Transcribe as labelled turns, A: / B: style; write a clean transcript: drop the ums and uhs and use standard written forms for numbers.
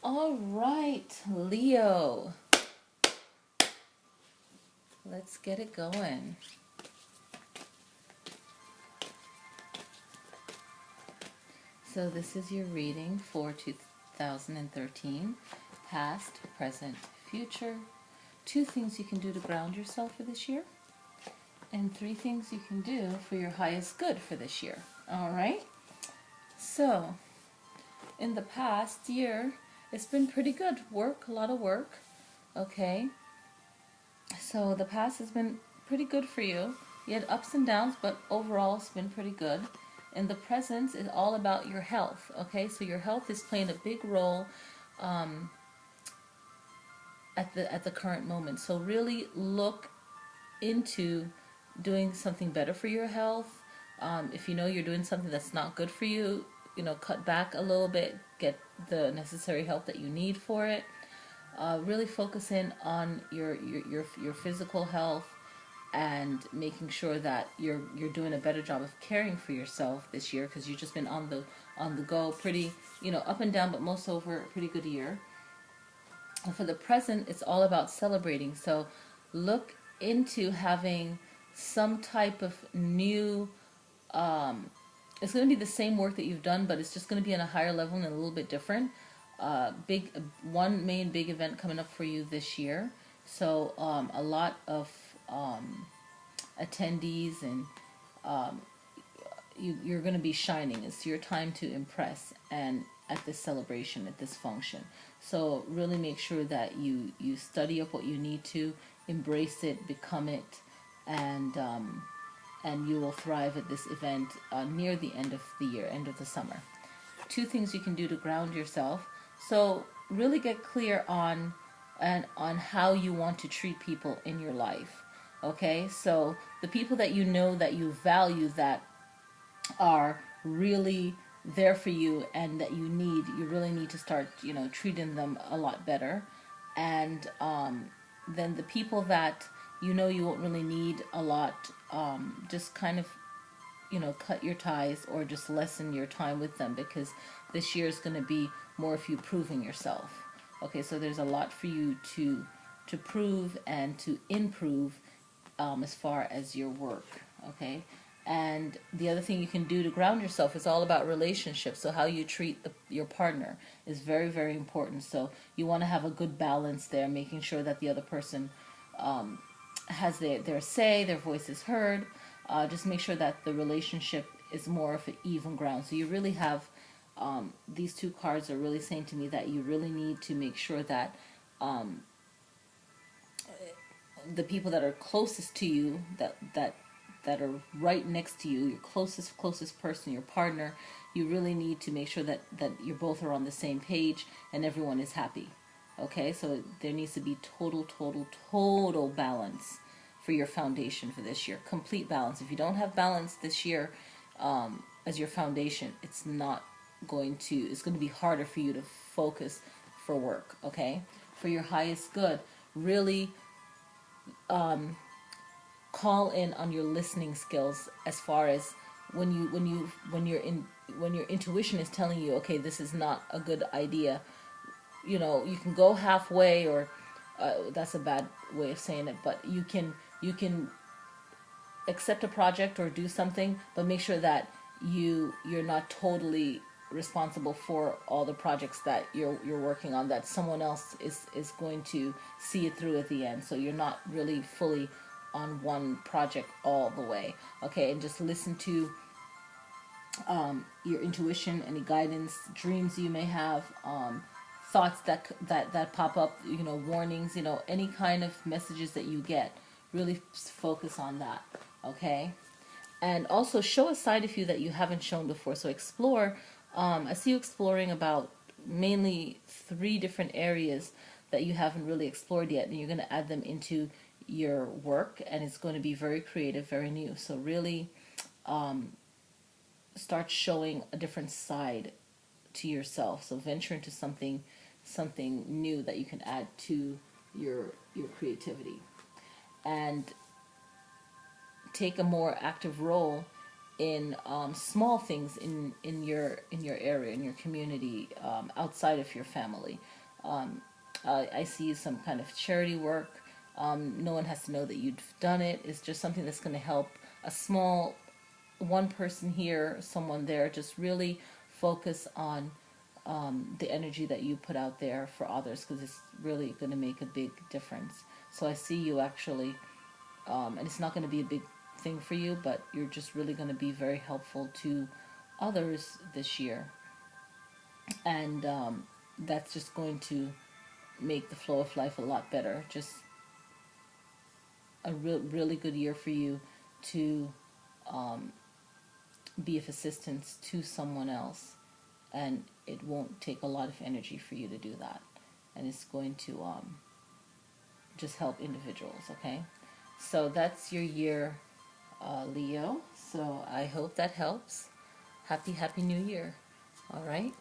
A: All right, Leo. Let's get it going. So this is your reading for 2013, past, present, future. 2 things you can do to ground yourself for this year, and 3 things you can do for your highest good for this year. All right? So, in the past year, it's been pretty good. A lot of work. Okay? So the past has been pretty good for you. You had ups and downs, but overall it's been pretty good. And the present is all about your health. Okay, so your health is playing a big role um, at the current moment. So really look into doing something better for your health. If you know you're doing something that's not good for you, cut back a little bit. Get the necessary help that you need for it. Really focus in on your physical health and making sure that you're doing a better job of caring for yourself this year, because you've just been on the go, pretty up and down, but most over a pretty good year. And for the present, it's all about celebrating. So look into having some type of new it's going to be the same work that you've done, but it's just going to be on a higher level and a little bit different. One main big event coming up for you this year. So a lot of attendees, and you're going to be shining. It's your time to impress, and at this celebration, at this function. So really make sure that you study up what you need to, embrace it, become it, and you will thrive at this event near the end of the year, end of the summer. 2 things you can do to ground yourself. So really get clear on how you want to treat people in your life. Okay, so the people that you know that you value, that are really there for you and that you really need to start treating them a lot better. And then the people that you won't really need a lot, just kind of cut your ties or just lessen your time with them, because this year is going to be more of you proving yourself. Okay, so there's a lot for you to prove and to improve as far as your work. Okay, and the other thing you can do to ground yourself is all about relationships. So how you treat your partner is very, very important. So you want to have a good balance there, making sure that the other person has their say, their voice is heard. Just make sure that the relationship is more of an even ground. So you really have, these 2 cards are really saying to me that you really need to make sure that the people that are closest to you, that are right next to you, your closest person, your partner, you really need to make sure that you both are on the same page and everyone is happy. Okay, so there needs to be total balance for your foundation for this year. Complete balance. If you don't have balance this year as your foundation, it's going to be harder for you to focus for work. Okay, for your highest good, really call in on your listening skills, as far as when your intuition is telling you, okay, this is not a good idea. You can go halfway, or that's a bad way of saying it, but you can accept a project or do something, but make sure that you're not totally responsible for all the projects that you're working on, that someone else is going to see it through at the end. So you're not really fully on one project all the way. Okay, and just listen to your intuition, any guidance, dreams you may have, thoughts that pop up, warnings, any kind of messages that you get. Really focus on that. Okay, and also show a side of you that you haven't shown before. So explore. I see you exploring about mainly 3 different areas that you haven't really explored yet, and you're going to add them into your work, and it's going to be very creative, very new. So really start showing a different side to yourself. So venture into something new that you can add to your creativity, and take a more active role in small things in your area, in your community, outside of your family. I see some kind of charity work. No one has to know that you've done it. It's just something that's going to help a small one person here, someone there. Just really focus on the energy that you put out there for others, because it's really going to make a big difference. So I see you actually, and it's not going to be a big thing for you, but you're just really going to be very helpful to others this year. And that's just going to make the flow of life a lot better. Just a really good year for you to be of assistance to someone else. And it won't take a lot of energy for you to do that. And it's going to just help individuals, okay? So that's your year, Leo. So I hope that helps. Happy New Year. All right.